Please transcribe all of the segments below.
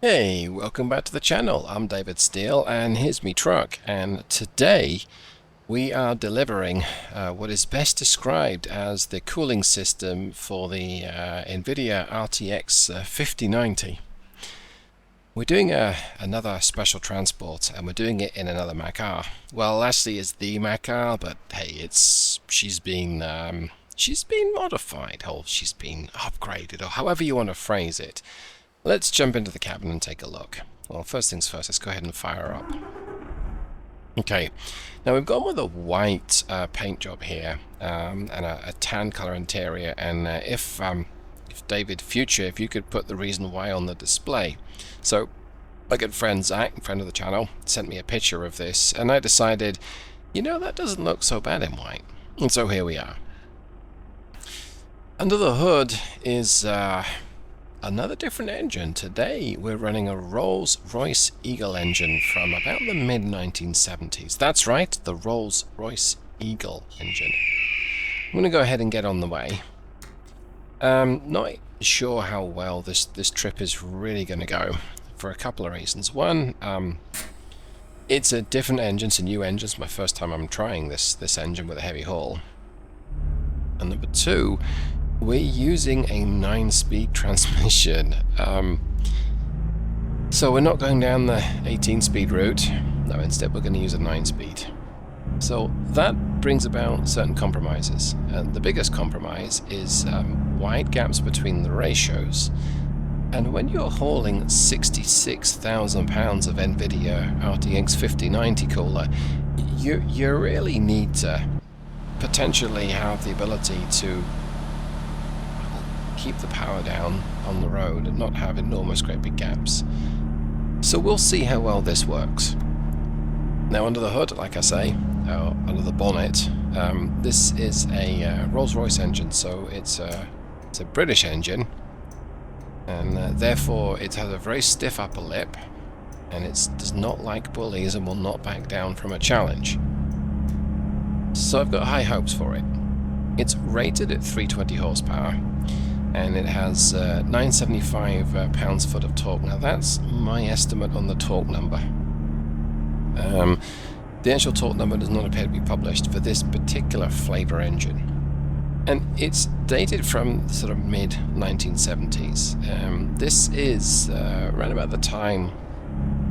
Hey, welcome back to the channel. I'm David Steele and here's me truck, and today we are delivering what is best described as the cooling system for the NVIDIA RTX 5090. We're doing another special transport, and we're doing it in another Mack R. Well, actually it's the Mack R, but hey, she's been modified, or she's been upgraded, or however you want to phrase it. Let's jump into the cabin and take a look. Well, first things first, let's go ahead and fire her up. Okay, now we've gone with a white paint job here, and a tan color interior, and if David Future, if you could put the reason why on the display. So my good friend Zach, friend of the channel, sent me a picture of this, and I decided, you know, that doesn't look so bad in white. And so here we are. Under the hood is another different engine. Today we're running a Rolls-Royce Eagle engine from about the mid-1970s. That's right, the Rolls-Royce Eagle engine. I'm going to go ahead and get on the way. Not sure how well this trip is really going to go for a couple of reasons. One, it's a different engine, it's a new engine. It's my first time I'm trying this engine with a heavy haul. And number two, we're using a 9-speed transmission, so we're not going down the 18-speed route. No, instead we're going to use a 9-speed. So that brings about certain compromises, and the biggest compromise is wide gaps between the ratios. And when you're hauling 66,000 pounds of NVIDIA RTX 5090 cooler, you really need to potentially have the ability to keep the power down on the road and not have enormous great big gaps. So we'll see how well this works. Now under the hood, like I say, under the bonnet, this is a Rolls-Royce engine, so it's a British engine, and therefore it has a very stiff upper lip, and it does not like bullies and will not back down from a challenge. So I've got high hopes for it. It's rated at 320 horsepower, and it has 975 pounds-foot of torque. Now that's my estimate on the torque number. The actual torque number does not appear to be published for this particular flavour engine, and it's dated from sort of mid-1970s. This is around about the time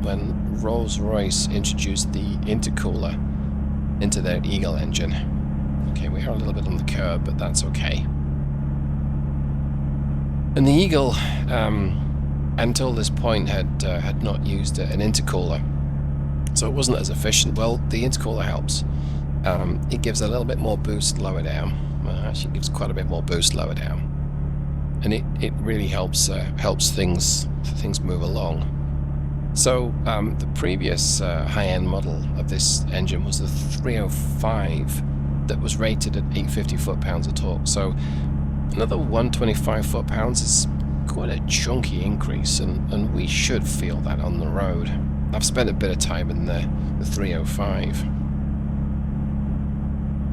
when Rolls-Royce introduced the intercooler into their Eagle engine. Okay, we are a little bit on the curb, but that's okay. And the Eagle, until this point, had not used an intercooler, so it wasn't as efficient. Well, the intercooler helps. It gives a little bit more boost lower down. Well, actually, it gives quite a bit more boost lower down, and it really helps things move along. So the previous high-end model of this engine was the 305 that was rated at 850 foot-pounds of torque. So another 125 foot-pounds is quite a chunky increase, and we should feel that on the road. I've spent a bit of time in the 305.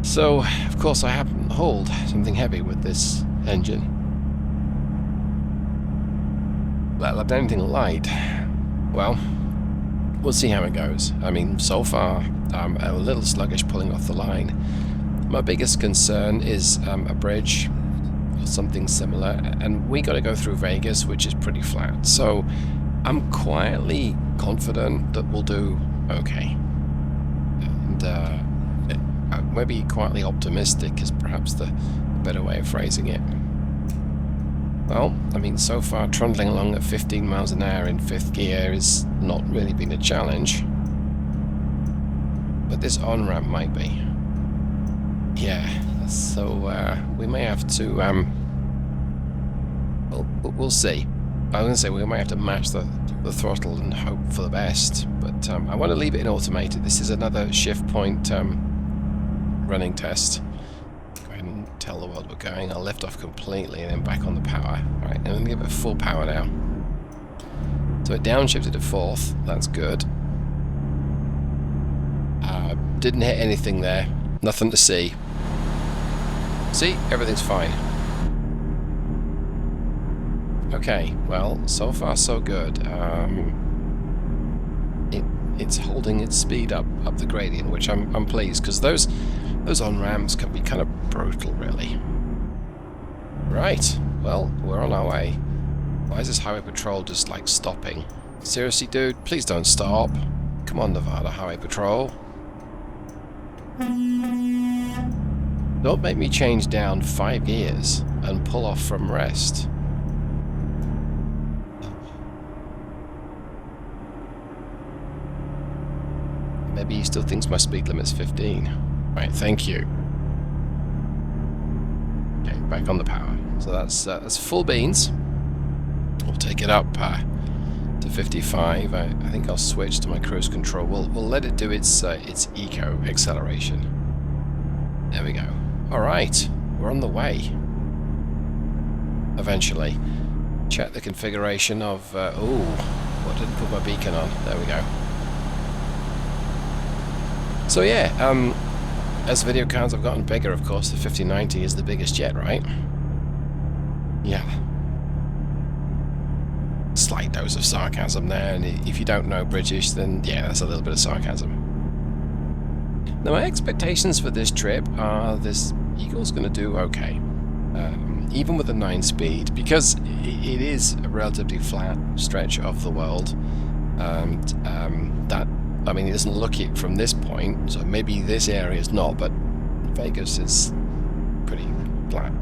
So, of course, I haven't hauled something heavy with this engine. Well, I've done anything light. Well, we'll see how it goes. I mean, so far, I'm a little sluggish pulling off the line. My biggest concern is a bridge, something similar, and we got to go through Vegas, which is pretty flat, so I'm quietly confident that we'll do okay, and maybe quietly optimistic is perhaps the better way of phrasing it. Well, I mean, so far trundling along at 15 miles an hour in 5th gear has not really been a challenge, but this on-ramp might be. Yeah, so we may have to, we'll see. I was going to say we might have to match the throttle and hope for the best, but I want to leave it in automated. This is another shift point running test. Go ahead and tell the world we're going. I'll lift off completely and then back on the power. Right, and then give it full power now. So it downshifted to 4th, that's good. Didn't hit anything there, nothing to see. See, everything's fine. Okay, well, so far so good. It's holding its speed up the gradient, which I'm pleased, because those on-ramps can be kind of brutal, really. Right, well, we're on our way. Why is this highway patrol just, like, stopping? Seriously, dude, please don't stop. Come on, Nevada Highway Patrol. Don't make me change down 5 gears and pull off from rest. Maybe he still thinks my speed limit's 15. Right, thank you. Okay, back on the power. So that's full beans. We'll take it up to 55. I think I'll switch to my cruise control. We'll let it do its eco acceleration. There we go. All right, we're on the way. Eventually, check the configuration of. Oh, I didn't put my beacon on. There we go. So yeah, as video cards have gotten bigger, of course, the 5090 is the biggest yet, right? Yeah. Slight dose of sarcasm there, and if you don't know British, then yeah, that's a little bit of sarcasm. Now, my expectations for this trip are this Eagle's going to do okay, even with a 9-speed, because it is a relatively flat stretch of the world, and that, I mean, it doesn't look it from this point, so maybe this area is not, but Vegas is pretty flat.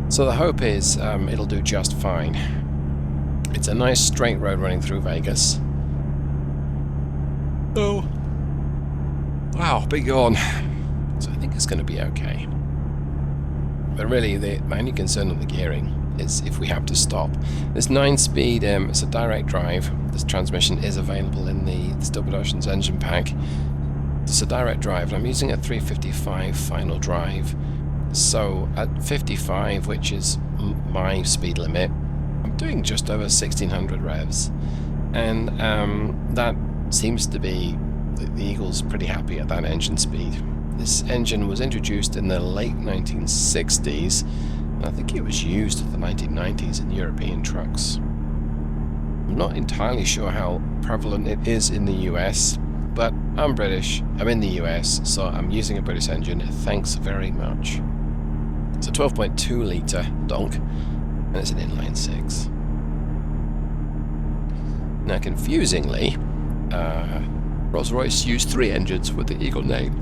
So the hope is it'll do just fine. It's a nice straight road running through Vegas. Oh. Wow, big yawn. So I think it's going to be okay. But really, my only concern on the gearing is if we have to stop. This 9-speed, it's a direct drive. This transmission is available in the Stupid Oceans engine pack. It's a direct drive, and I'm using a 355 final drive. So at 55, which is my speed limit, I'm doing just over 1600 revs. And that seems to be, the Eagle's pretty happy at that engine speed. This engine was introduced in the late 1960s, and I think it was used in the 1990s in European trucks. I'm not entirely sure how prevalent it is in the US, but I'm British, I'm in the US, so I'm using a British engine. Thanks very much. It's a 12.2 litre donk, and it's an inline 6. Now, confusingly, Rolls-Royce used 3 engines with the Eagle name.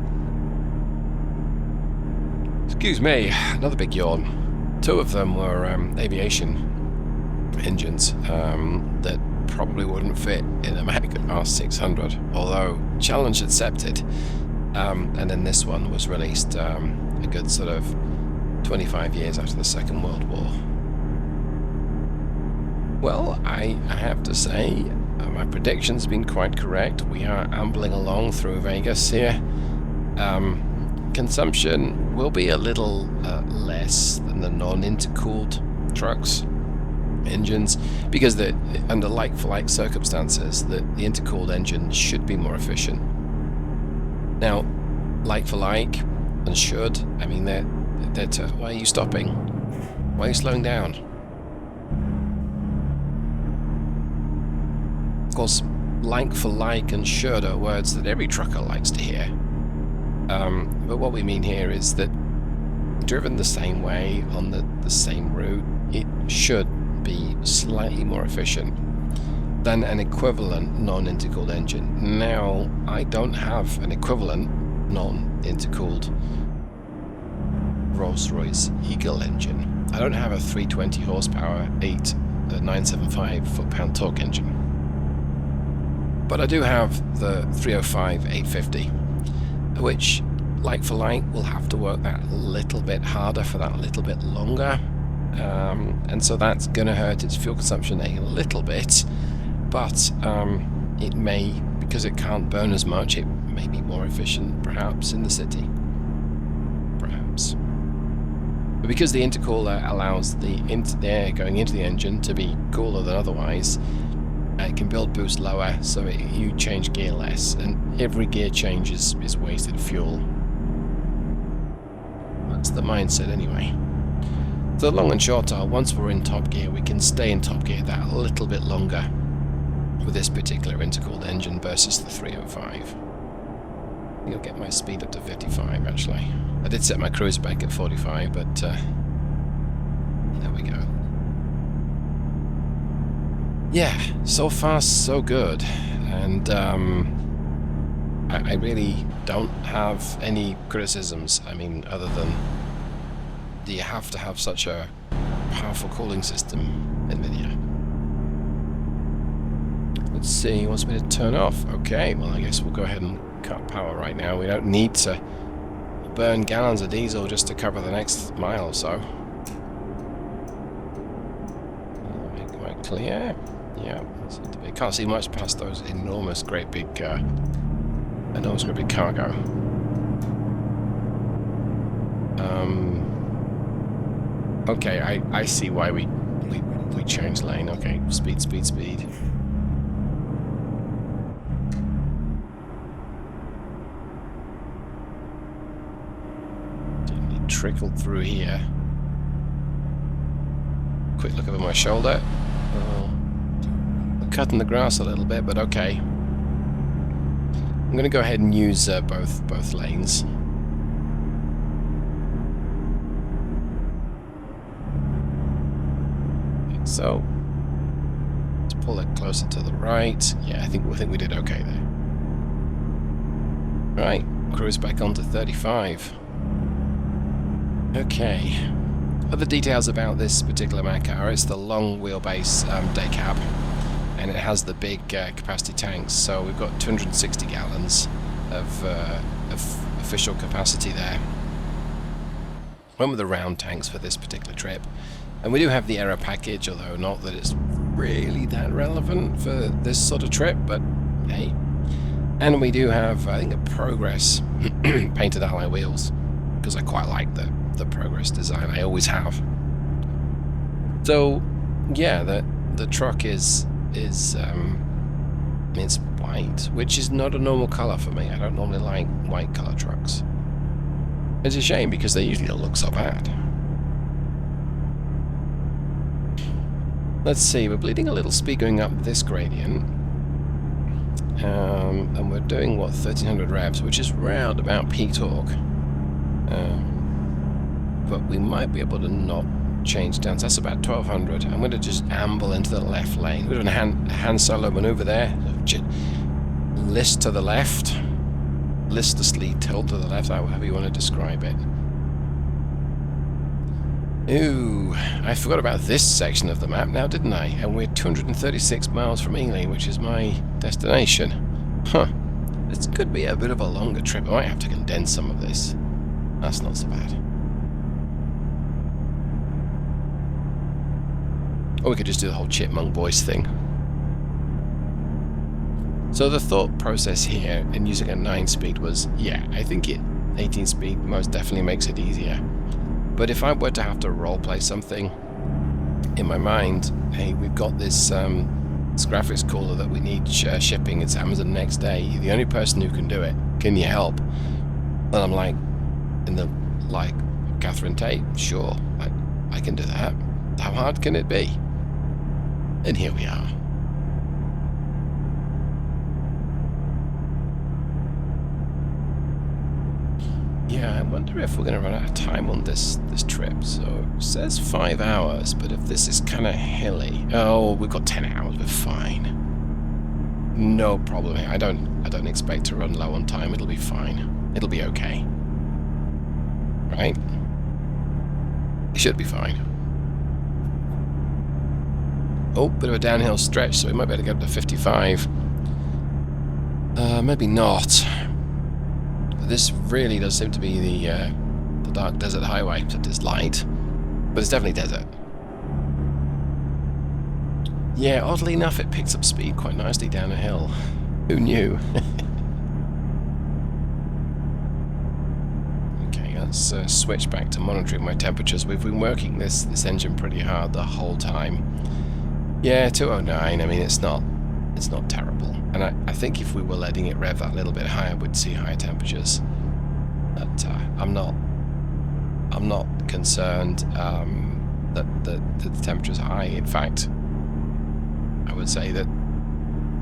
Excuse me, another big yawn. 2 of them were aviation engines that probably wouldn't fit in a Mack R600, although challenge accepted. And then this one was released a good sort of 25 years after the Second World War. Well, I have to say, my prediction's been quite correct. We are ambling along through Vegas here. Consumption will be a little less than the non-intercooled trucks engines, because under like-for-like circumstances, the intercooled engine should be more efficient. Now, like-for-like and should, I mean, why are you stopping? Why are you slowing down? Of course, like-for-like and should are words that every trucker likes to hear. But what we mean here is that driven the same way on the same route, it should be slightly more efficient than an equivalent non-intercooled engine. Now, I don't have an equivalent non-intercooled Rolls-Royce Eagle engine. I don't have a 320 horsepower 975 foot-pound torque engine. But I do have the 305 850, which, like for like, will have to work that little bit harder for that little bit longer. And so that's going to hurt its fuel consumption a little bit, but it may, because it can't burn as much, it may be more efficient perhaps in the city. Perhaps. But because the intercooler allows the air going into the engine to be cooler than otherwise, it can build boost lower, so you change gear less, and every gear change is wasted fuel. That's the mindset anyway. So the long and short are, once we're in top gear, we can stay in top gear that a little bit longer with this particular intercooled engine versus the 305. I think I'll get my speed up to 55 actually. I did set my cruise back at 45, but there we go. Yeah, so far so good, and I really don't have any criticisms. I mean, other than, do you have to have such a powerful cooling system, NVIDIA? Let's see, he wants me to turn off. Okay, well I guess we'll go ahead and cut power right now. We don't need to burn gallons of diesel just to cover the next mile or so. Make it clear. Yeah, I can't see much past those enormous, great big cargo. Okay, I see why we changed lane. Okay, speed. Didn't trickle through here. Quick look over my shoulder. I'm cutting the grass a little bit, but okay. I'm going to go ahead and use both lanes. So let's pull it closer to the right. Yeah, I think we did okay there. Right, cruise back on to 35. Okay. Other details about this particular Mack are, it's the long wheelbase day cab, and it has the big capacity tanks. So we've got 260 gallons of official capacity there. Went with the round tanks for this particular trip. And we do have the aero package, although not that it's really that relevant for this sort of trip, but hey. And we do have, I think, a Progress painted alloy wheels, because I quite like the Progress design. I always have. So, yeah, the truck is it's white, which is not a normal colour for me. I don't normally like white colour trucks. It's a shame because they usually don't look so bad. Let's see, we're bleeding a little speed going up this gradient, and we're doing, what, 1300 revs, which is round about peak torque, but we might be able to not change down, so that's about 1200. I'm going to just amble into the left lane. We're doing a hand solo maneuver there, list to the left, listlessly tilt to the left, however you want to describe it. Ooh, I forgot about this section of the map now, didn't I? And we're 236 miles from Ely, which is my destination. Huh. This could be a bit of a longer trip. I might have to condense some of this. That's not so bad. Or we could just do the whole chipmunk voice thing. So the thought process here in using a 9-speed was, yeah, I think 18-speed most definitely makes it easier. But if I were to have to roleplay something in my mind, hey, we've got this graphics cooler that we need shipping, it's Amazon next day, you're the only person who can do it, can you help? And I'm like, Catherine Tate, sure, I can do that. How hard can it be? And here we are. Yeah, I wonder if we're going to run out of time on this trip. So it says 5 hours, but if this is kind of hilly, oh, we've got 10 hours. We're fine. No problem. I don't expect to run low on time. It'll be fine. It'll be okay. Right? It should be fine. Oh, bit of a downhill stretch, so we might be able to get up to 55. Maybe not. This really does seem to be the dark desert highway, except it's light, but it's definitely desert. Yeah, oddly enough, it picks up speed quite nicely down a hill. Who knew? Okay, let's switch back to monitoring my temperatures. We've been working this engine pretty hard the whole time. Yeah, 209. I mean, it's not terrible. And I think if we were letting it rev that little bit higher, we'd see higher temperatures. But I'm not concerned. that the temperature's high. In fact, I would say that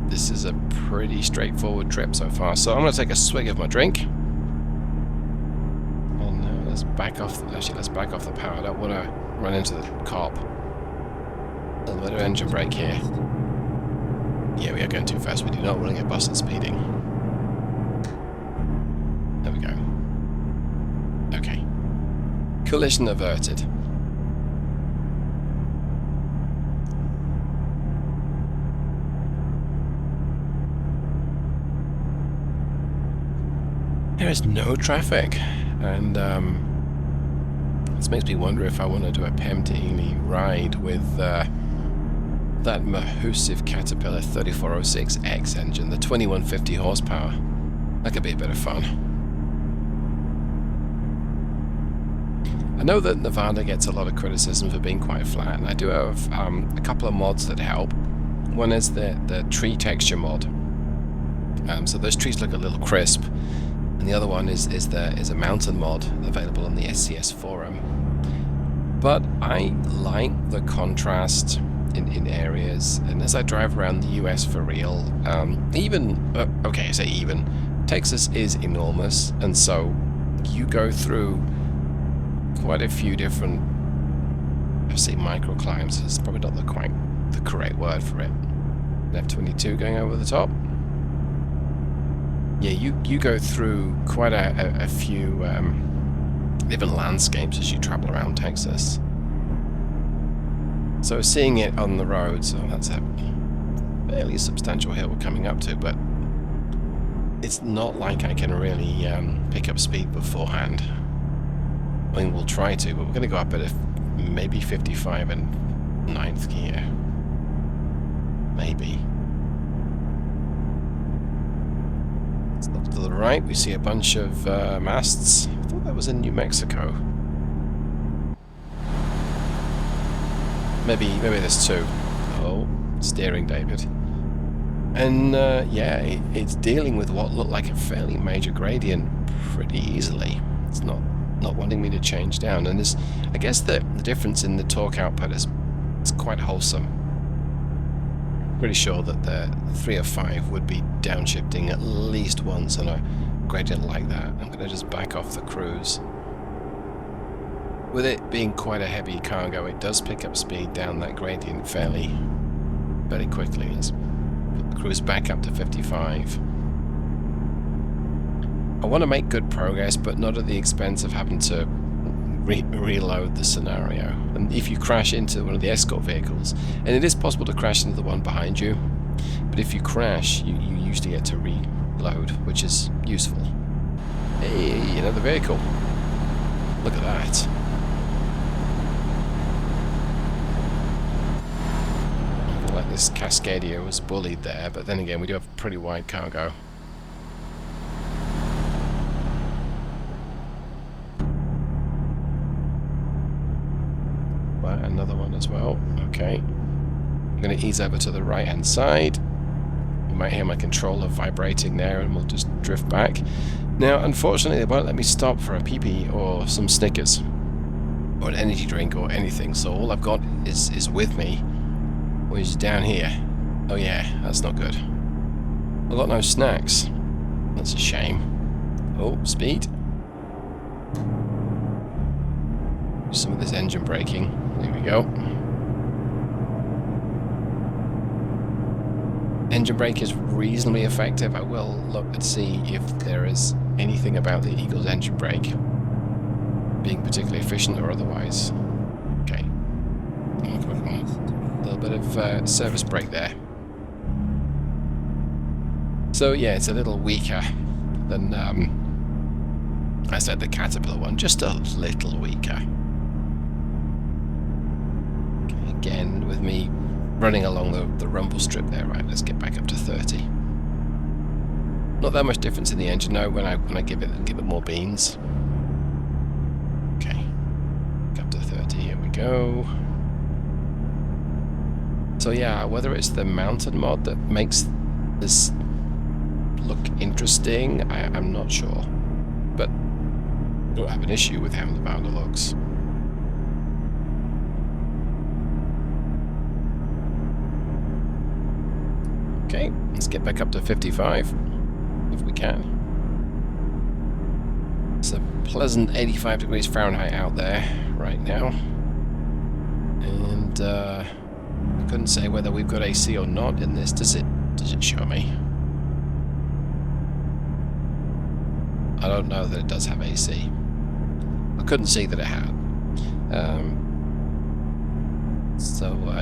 this is a pretty straightforward trip so far. So I'm going to take a swig of my drink. And let's back off. Actually, let's back off the power. I don't want to run into the cop. A little bit of engine brake here. Yeah, we are going too fast. We do not want to get busted speeding. There we go. Okay. Collision averted. There is no traffic, and this makes me wonder if I want to do a Pem to Ely ride with that mahoosive Caterpillar 3406X engine, the 2150 horsepower. That could be a bit of fun. I know that Nevada gets a lot of criticism for being quite flat, and I do have a couple of mods that help. One is the tree texture mod, so those trees look a little crisp. And the other one is a mountain mod available on the SCS forum. But I like the contrast in areas, and as I drive around the US for real, okay, I say even, Texas is enormous, and so you go through quite a few different, I say microclimes, it's probably not quite the correct word for it. F22 going over the top. Yeah, you go through quite a few different landscapes as you travel around Texas. So seeing it on the roads, that's a fairly substantial hill we're coming up to, but it's not like I can really pick up speed beforehand. I mean, we'll try to, but we're going to go up at maybe 55 in 9th gear. Maybe. To the right, we see a bunch of masts. I thought that was in New Mexico. Maybe there's two. Oh, steering, David. And yeah, it's dealing with what looked like a fairly major gradient pretty easily. It's not wanting me to change down, and I guess the difference in the torque output is quite wholesome. Pretty sure that the 305 would be downshifting at least once on a gradient like that. I'm going to just back off the cruise. With it being quite a heavy cargo, it does pick up speed down that gradient fairly quickly. Let's put the cruise back up to 55. I want to make good progress, but not at the expense of having to reload the scenario. And if you crash into one of the escort vehicles, and it is possible to crash into the one behind you, but if you crash, you usually get to reload, which is useful. Hey, another vehicle. Look at that. Like this Cascadia was bullied there, but then again, we do have pretty wide cargo. Another one as well. Okay. I'm going to ease over to the right hand side. You might hear my controller vibrating there, and we'll just drift back. Now, unfortunately, they won't let me stop for a pee-pee or some Snickers or an energy drink or anything, so all I've got is with me, which is down here. Oh yeah, that's not good. I've got no snacks. That's a shame. Oh, speed. Some of this engine braking. There we go. Engine brake is reasonably effective. I will look and see if there is anything about the Eagle's engine brake being particularly efficient or otherwise. Okay. A little bit of service brake there. So yeah, it's a little weaker than I said the Caterpillar one, just a little weaker. Again, with me running along the rumble strip there. Right, let's get back up to 30. Not that much difference in the engine now when I give it more beans. Okay, up to 30. Here we go. So yeah, whether it's the mountain mod that makes this look interesting, I'm not sure, but I don't have an issue with how the Nevada looks. Let's get back up to 55 if we can. It's a pleasant 85 degrees Fahrenheit out there right now. And I couldn't say whether we've got AC or not in this. Does it show me? I don't know that it does have AC. I couldn't see that it had.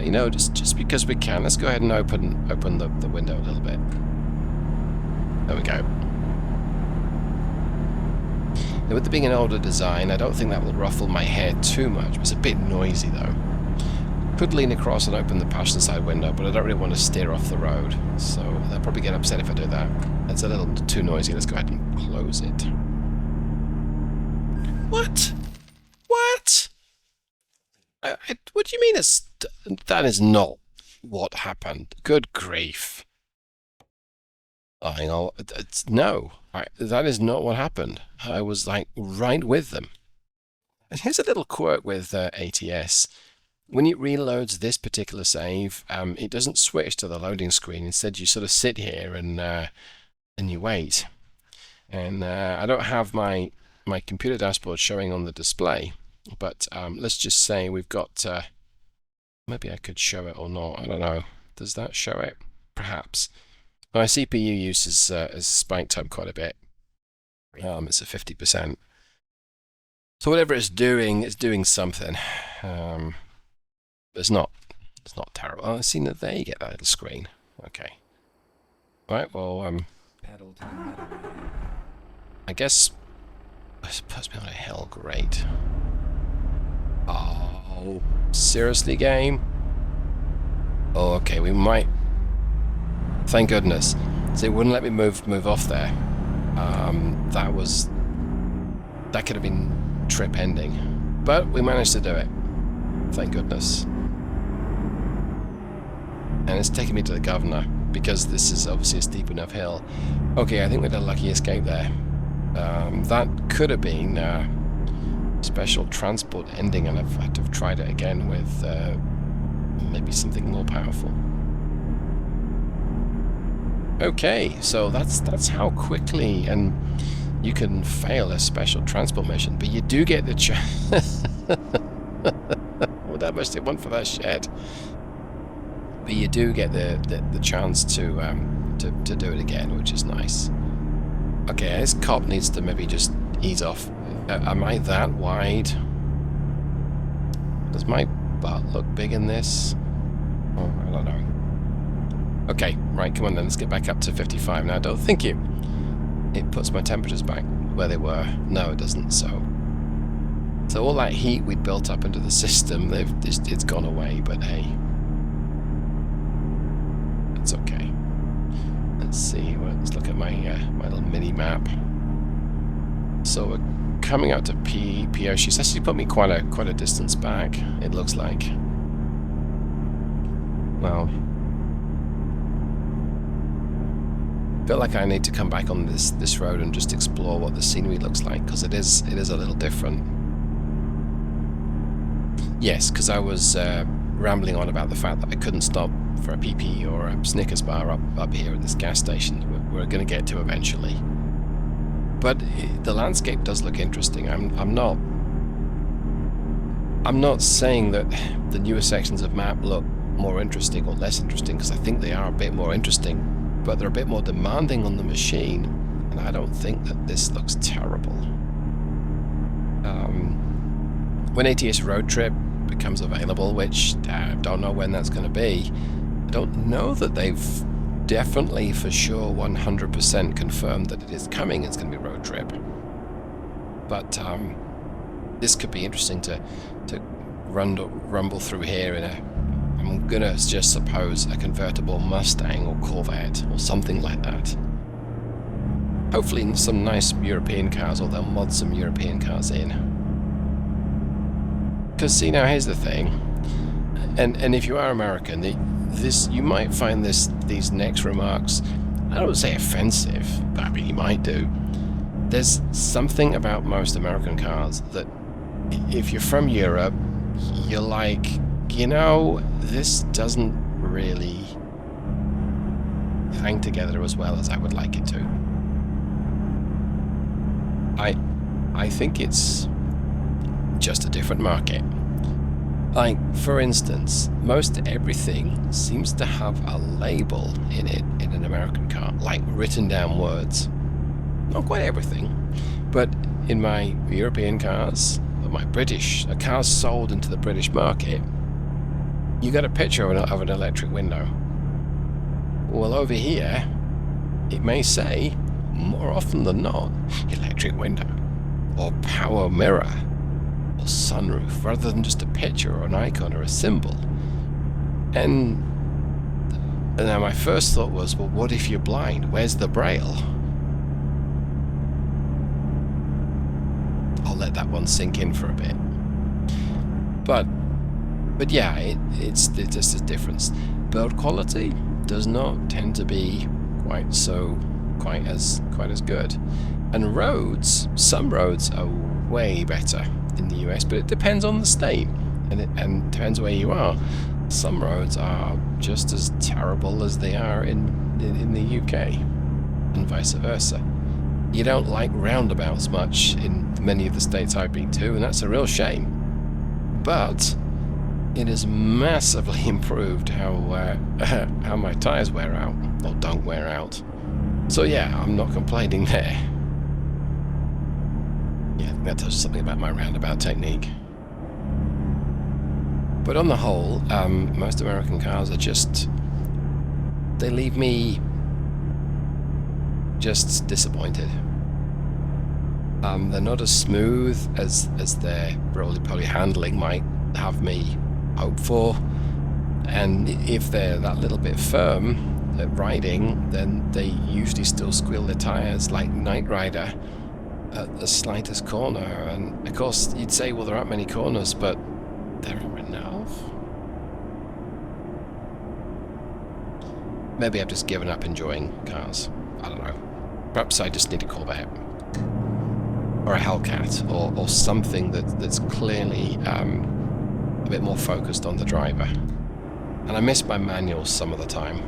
You know, just because we can, let's go ahead and open the window a little bit. There we go. Now, with it being an older design, I don't think that will ruffle my hair too much. It's a bit noisy though. Could lean across and open the passenger side window, but I don't really want to steer off the road, so they'll probably get upset if I do that. It's a little too noisy. Let's go ahead and close it. What? What? What do you mean that is not what happened? Good grief. No, that is not what happened. I was like right with them. And here's a little quirk with ATS. When it reloads this particular save, it doesn't switch to the loading screen. Instead, you sort of sit here and you wait. And I don't have my computer dashboard showing on the display, but let's just say we've got. Maybe I could show it or not. I don't know. Does that show it? Perhaps. My CPU use is spiked up quite a bit. It's at 50%. So whatever it's doing something. It's not terrible. Oh, I've seen that there you get that little screen. Okay. Right, well, I guess this puts me on a hill. Great. Oh, seriously, game? Oh, okay, we might. Thank goodness. So it wouldn't let me move off there. That could have been trip ending, but we managed to do it. Thank goodness. And it's taking me to the governor because this is obviously a steep enough hill. Okay, I think we had a lucky escape there. That could have been special transport ending, and I've had to have tried it again with maybe something more powerful. Okay, so that's how quickly and you can fail a special transport mission, but you do get the chance. Well, that must have one for that shed. But you do get the chance to do it again, which is nice. Okay, this cop needs to maybe just ease off. Am I that wide? Does my butt look big in this? Oh, I don't know. Okay, right, come on then, let's get back up to 55. Now, don't think it puts my temperatures back where they were. No, it doesn't, so all that heat we'd built up into the system, it's gone away, but hey. That's okay. Let's see, let's look at my little mini-map. So we're coming out to PO. She's actually put me quite a distance back, it looks like. Well, I feel like I need to come back on this road and just explore what the scenery looks like, because it is a little different. Yes, because I was rambling on about the fact that I couldn't stop for a PP or a Snickers bar up here at this gas station we're going to get to eventually. But the landscape does look interesting. I'm not saying that the newer sections of map look more interesting or less interesting, because I think they are a bit more interesting, but they're a bit more demanding on the machine, and I don't think that this looks terrible. When ATS Road Trip becomes available, which I don't know when that's going to be, I don't know that they've definitely for sure 100% confirmed that it is coming. It's going to be Road Trip, but this could be interesting to rumble through here in I'm gonna just suppose a convertible Mustang or Corvette or something like that. Hopefully some nice European cars, or they'll mod some European cars in. Because see, now here's the thing, and if you are American, you might find these next remarks, I don't say offensive, but I mean you might do. There's something about most American cars that if you're from Europe, you're like, you know, this doesn't really hang together as well as I would like it to. I think it's just a different market. Like, for instance, most everything seems to have a label in it in an American car, like written down words. Not quite everything, but in my European cars, or my British, cars sold into the British market, you got a picture of an electric window. Well, over here, it may say, more often than not, electric window, or power mirror, or sunroof, rather than just a picture or an icon or a symbol. And now my first thought was, well, what if you're blind? Where's the braille? I'll let that one sink in for a bit. But yeah, it's just a difference. Build quality does not tend to be quite as good. And roads, some roads are way better in the US, but it depends on the state, and depends where you are. Some roads are just as terrible as they are in the UK, and vice versa. You don't like roundabouts much in many of the states I've been to, and that's a real shame. But it has massively improved how my tyres wear out, or don't wear out. So yeah, I'm not complaining there. Yeah, I think that tells you something about my roundabout technique. But on the whole, most American cars are they leave me just disappointed. They're not as smooth as their roly-poly handling might have me hope for, and if they're that little bit firm at riding, then they usually still squeal their tyres like Knight Rider at the slightest corner. And of course you'd say, well, there aren't many corners, but there are enough. Maybe I've just given up enjoying cars. I don't know. Perhaps I just need a Corvette or a Hellcat or something that's clearly a bit more focused on the driver. And I miss my manuals some of the time.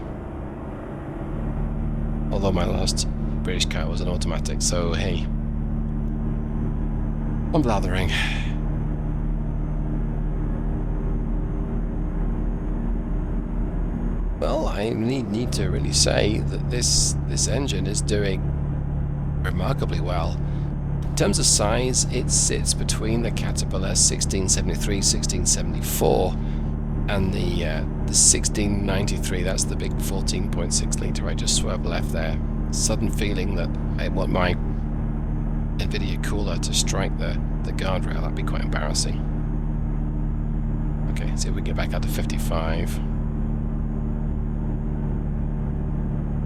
Although my last British car was an automatic, so hey, I'm blathering. Well, I need to really say that this engine is doing remarkably well. In terms of size, it sits between the Caterpillar 1673, 1674 and the 1693. That's the big 14.6 litre I just swerved left there. Sudden feeling that I want my NVIDIA cooler to strike the guardrail. That'd be quite embarrassing. Okay, see if we can get back out to 55.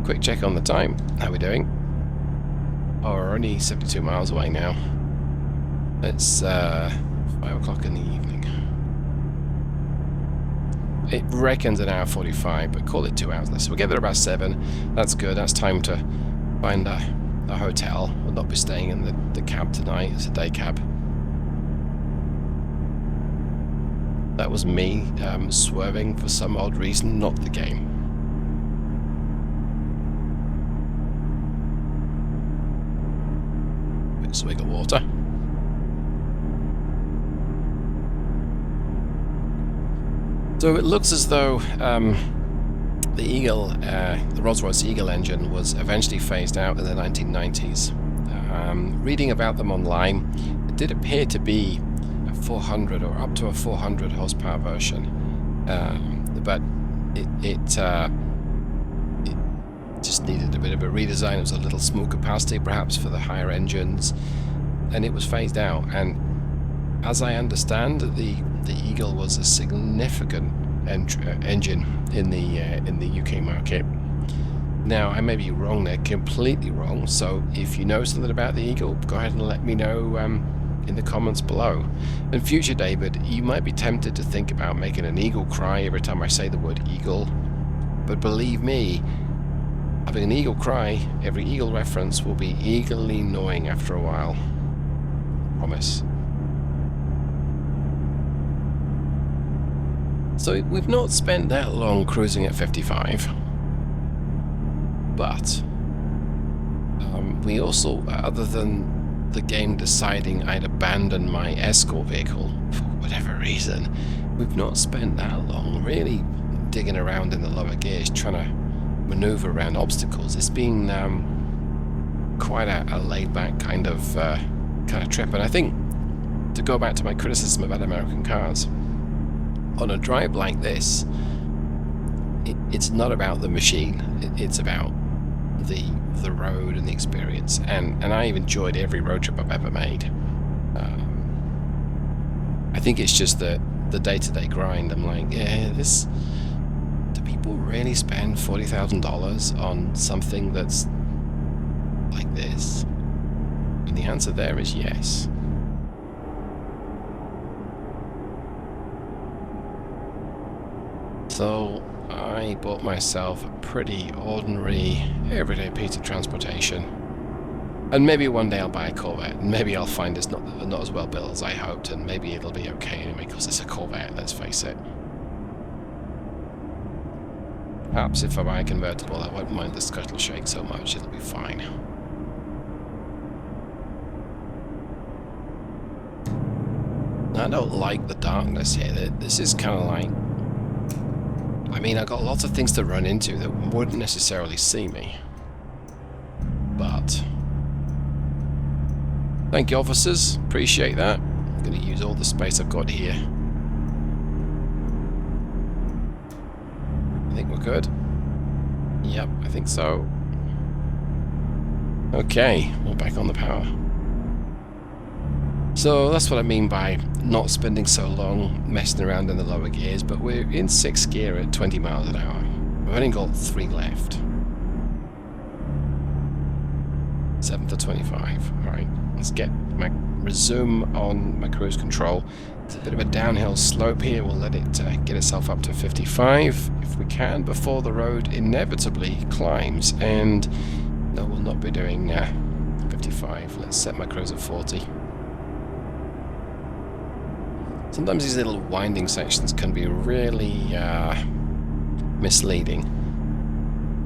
Quick check on the time. How are we doing? Oh, we're only 72 miles away now. It's 5 o'clock in the evening. It reckons an hour 45, but call it 2 hours less. We'll get there about 7. That's good. That's time to find a hotel. We'll not be staying in the cab tonight. It's a day cab. That was me swerving for some odd reason, not the game. Swig of water. So it looks as though the Eagle, the Rolls-Royce Eagle engine was eventually phased out in the 1990s. Reading about them online, it did appear to be a 400 or up to a 400 horsepower version, but it just needed a bit of a redesign. It was a little small capacity perhaps for the higher engines, and it was phased out. And as I understand, the Eagle was a significant engine in the UK market. Now I may be wrong there, completely wrong, so if you know something about the Eagle, go ahead and let me know in the comments below. In future, David, you might be tempted to think about making an eagle cry every time I say the word Eagle, but believe me, having an eagle cry, every eagle reference will be eagerly gnawing after a while. Promise. So we've not spent that long cruising at 55. But we also, other than the game deciding I'd abandon my escort vehicle for whatever reason, we've not spent that long really digging around in the lower gears trying to maneuver around obstacles. It's been quite a laid-back kind of trip, and I think, to go back to my criticism about American cars, on a drive like this, it's not about the machine, it's about the road and the experience, and I've enjoyed every road trip I've ever made. I think it's just the day-to-day grind. I'm like, yeah, this, do people really spend $40,000 on something that's like this? And the answer there is yes. So I bought myself a pretty ordinary, everyday piece of transportation. And maybe one day I'll buy a Corvette, and maybe I'll find it's not as well built as I hoped, and maybe it'll be okay anyway, because it's a Corvette, let's face it. Perhaps if I buy a convertible, I won't mind the scuttle shake so much, it'll be fine. I don't like the darkness here. This is kind of like, I mean, I've got lots of things to run into that wouldn't necessarily see me. But thank you, officers. Appreciate that. I'm going to use all the space I've got here. I think we're good. Yep, I think so. Okay, we're back on the power. So that's what I mean by not spending so long messing around in the lower gears, but we're in 6th gear at 20 miles an hour. We've only got 3 left. 7 to 25. Alright, let's resume on my cruise control. It's a bit of a downhill slope here. We'll let it get itself up to 55 if we can before the road inevitably climbs. And no, we'll not be doing 55. Let's set my cruise at 40. Sometimes these little winding sections can be really misleading.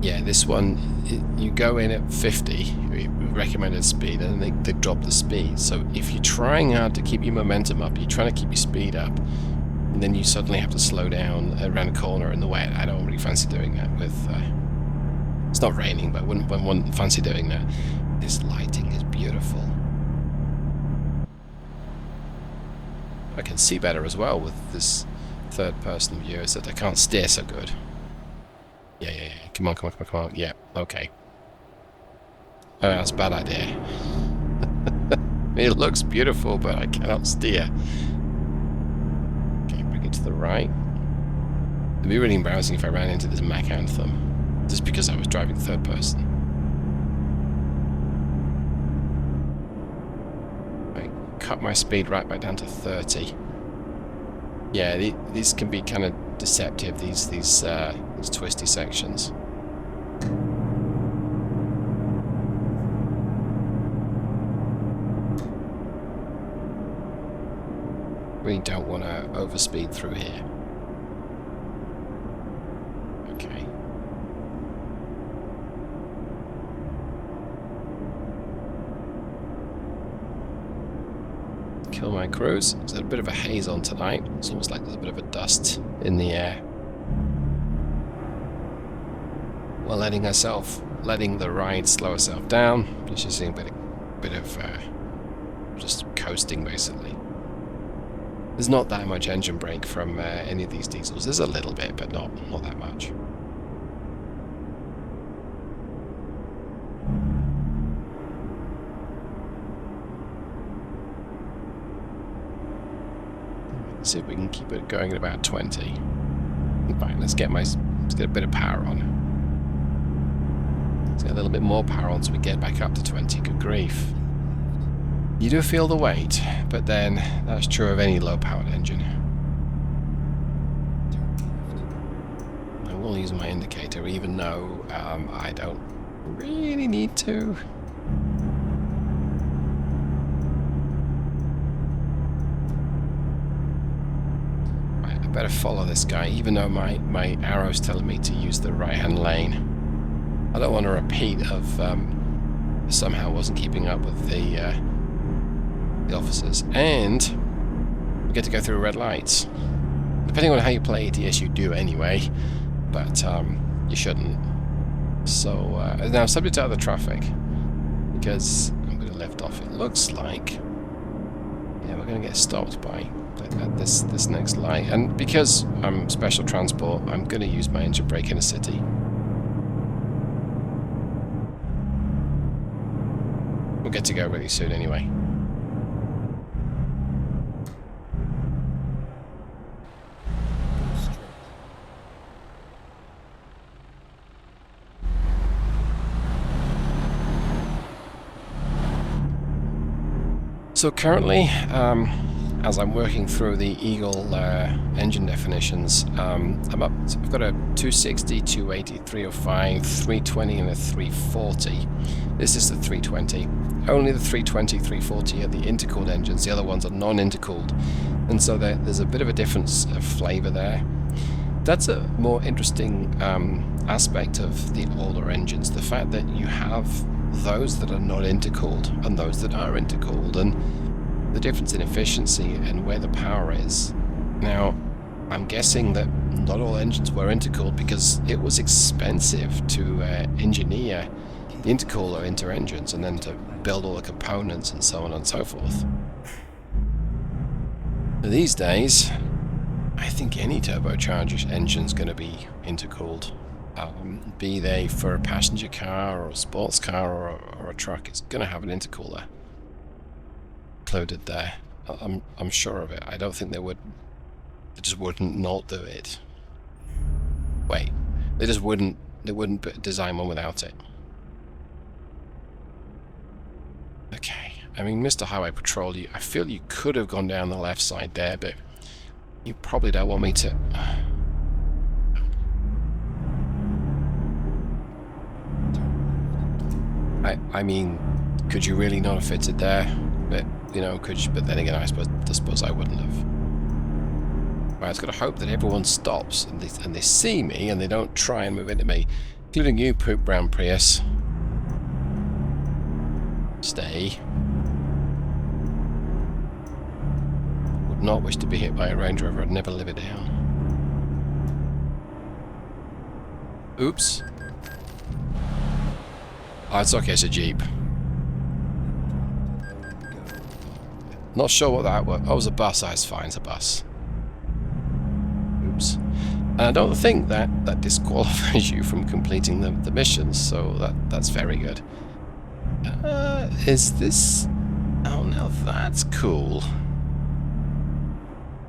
Yeah, this one, you go in at 50, recommended speed, and they drop the speed. So if you're trying hard to keep your momentum up, you're trying to keep your speed up, and then you suddenly have to slow down around a corner in the wet. I don't really fancy doing that with... it's not raining, but I wouldn't fancy doing that. This lighting is beautiful. I can see better as well with this third-person view, is that I can't steer so good. Yeah. Come on. Yeah, okay. Oh, that's a bad idea. It looks beautiful, but I cannot steer. Okay, bring it to the right. It'd be really embarrassing if I ran into this Mack anthem, just because I was driving third person. Cut my speed right back down to 30. Yeah, these can be kind of deceptive, these twisty sections. Really don't want to overspeed through here. Okay. Kill my cruise. There's a bit of a haze on tonight. It's almost like there's a bit of a dust in the air. We're letting the ride slow herself down. She's just seeing a bit of just coasting basically. There's not that much engine brake from any of these diesels. There's a little bit, but not that much. Let's see if we can keep it going at about 20. In fact, let's get a bit of power on. Let's get a little bit more power on so we get back up to 20. Good grief. You do feel the weight, but then that's true of any low-powered engine. I will use my indicator even though I don't really need to. Right, I better follow this guy even though my arrow's telling me to use the right-hand lane. I don't want a repeat of somehow wasn't keeping up with the officers. And we get to go through red lights. Depending on how you play it, yes, you do anyway, but you shouldn't. So now subject to other traffic, because I'm going to lift off. It looks like, yeah, we're going to get stopped by this next light, and because I'm special transport, I'm going to use my engine brake in a city. We'll get to go really soon anyway. So currently, as I'm working through the Eagle engine definitions, I'm up. I've got a 260, 280, 305, 320, and a 340. This is the 320. Only the 320, 340 are the intercooled engines. The other ones are non-intercooled, and so there's a bit of a difference of flavour there. That's a more interesting aspect of the older engines. The fact that you have those that are not intercooled and those that are intercooled, and the difference in efficiency and where the power is. Now, I'm guessing that not all engines were intercooled because it was expensive to engineer the intercooler into engines and then to build all the components and so on and so forth. These days, I think any turbocharged engine is going to be intercooled. Be they for a passenger car or a sports car or a truck, it's going to have an intercooler included there. I'm sure of it. I don't think they just wouldn't not do it. Wait, they wouldn't design one without it. Okay, I mean, Mr. Highway Patrol, I feel you could have gone down the left side there, but you probably don't want me to. I mean, could you really not have fitted there? But you know, could you? But then again, I suppose I wouldn't have. Right, I was going to hope that everyone stops and they see me and they don't try and move into me, including you, Poop Brown Prius. Stay. Would not wish to be hit by a Range Rover. I'd never live it down. Oops. Oh, it's okay, it's a Jeep. Not sure what that was. Oh, it was a bus. That's fine, it's a bus. Oops. And I don't think that disqualifies you from completing the missions, so that's very good. Is this... Oh, now that's cool.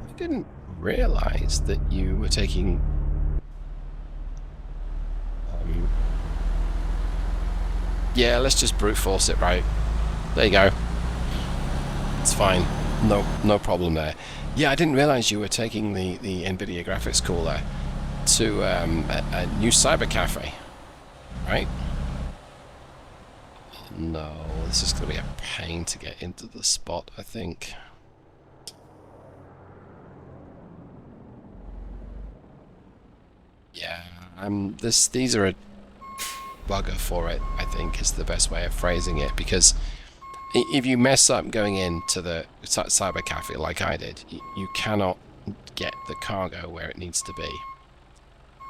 I didn't realize that you were taking... Yeah, let's just brute force it, right? There you go. It's fine. No problem there. Yeah, I didn't realize you were taking the NVIDIA graphics cooler to a new cyber cafe, right? No, this is going to be a pain to get into the spot, I think. Yeah, these are a bugger for it, I think, is the best way of phrasing it, because if you mess up going into the cyber cafe like I did, you cannot get the cargo where it needs to be.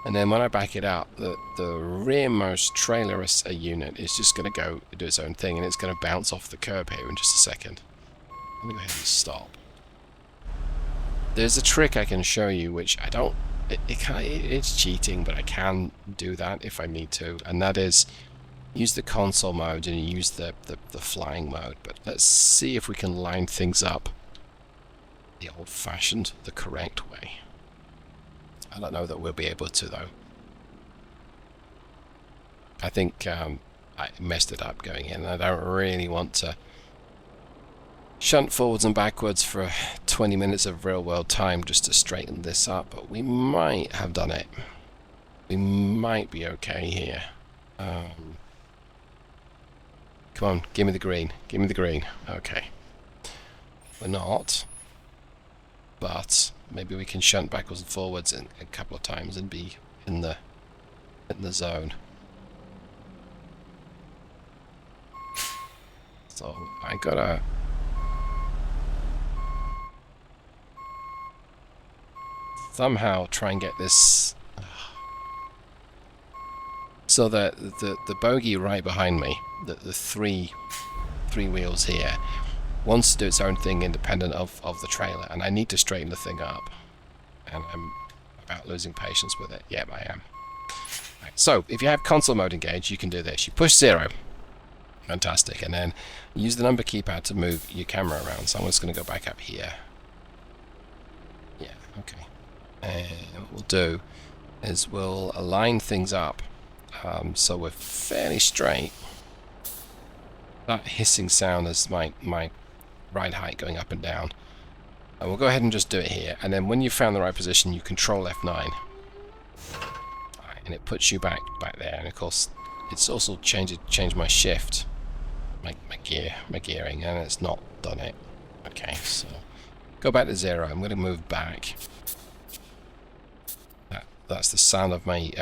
And then when I back it up, the rearmost trailer unit is just going to go do its own thing, and it's going to bounce off the curb here in just a second. Let me go ahead and stop. There's a trick I can show you, which I don't... It's cheating, but I can do that if I need to, and that is use the console mode and use the flying mode. But let's see if we can line things up the old-fashioned, the correct way. I don't know that we'll be able to, though. I think I messed it up going in. I don't really want to shunt forwards and backwards for 20 minutes of real-world time just to straighten this up, but we might have done it. We might be okay here. Come on, give me the green. Give me the green. Okay. We're not, but maybe we can shunt backwards and forwards a couple of times and be in the zone. So I gotta somehow try and get this so that the bogie right behind me, the three wheels here, wants to do its own thing independent of the trailer, and I need to straighten the thing up. And I'm about losing patience with it. Yep, I am. Right, so if you have console mode engaged, you can do this. You push 0. Fantastic. And then use the number keypad to move your camera around. So I'm just going to go back up here. Yeah, okay. And what we'll do is we'll align things up so we're fairly straight. That hissing sound is my ride height going up and down. And we'll go ahead and just do it here. And then when you've found the right position, you control F9. Right, and it puts you back there. And of course, it's also changed my shift, my gearing, and it's not done it. Okay, so go back to 0. I'm going to move back. That's the sound of my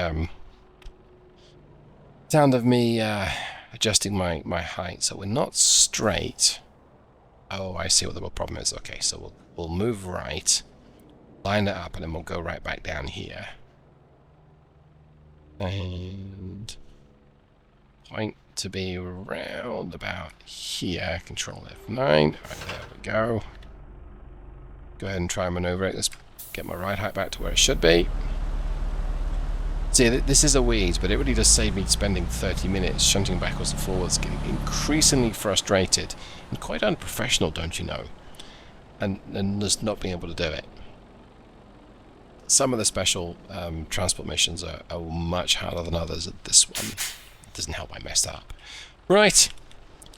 adjusting my height. So we're not straight. Oh, I see what the problem is. Okay, so we'll move right, line it up, and then we'll go right back down here. And point to be around about here. Control F9. Right, there we go. Go ahead and try and maneuver it. Let's get my ride height back to where it should be. See, this is a weed, but it really does save me spending 30 minutes shunting backwards and forwards, getting increasingly frustrated and quite unprofessional, don't you know? And just not being able to do it. Some of the special transport missions are much harder than others. This one doesn't help I messed up. Right,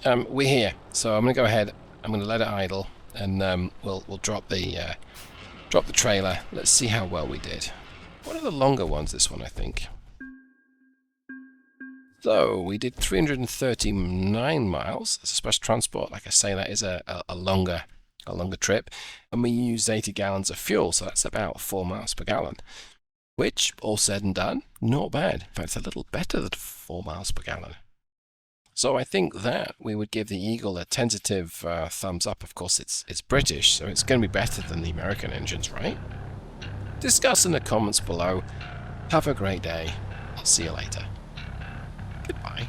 we're here. So I'm going to go ahead. I'm going to let it idle, and we'll drop the trailer. Let's see how well we did. One of the longer ones, this one, I think. So, we did 339 miles. It's a special transport. Like I say, that is a longer trip. And we used 80 gallons of fuel, so that's about 4 miles per gallon. Which, all said and done, not bad. In fact, it's a little better than 4 miles per gallon. So I think that we would give the Eagle a tentative thumbs up. Of course, it's British, so it's going to be better than the American engines, right? Discuss in the comments below. Have a great day. I'll see you later. Goodbye.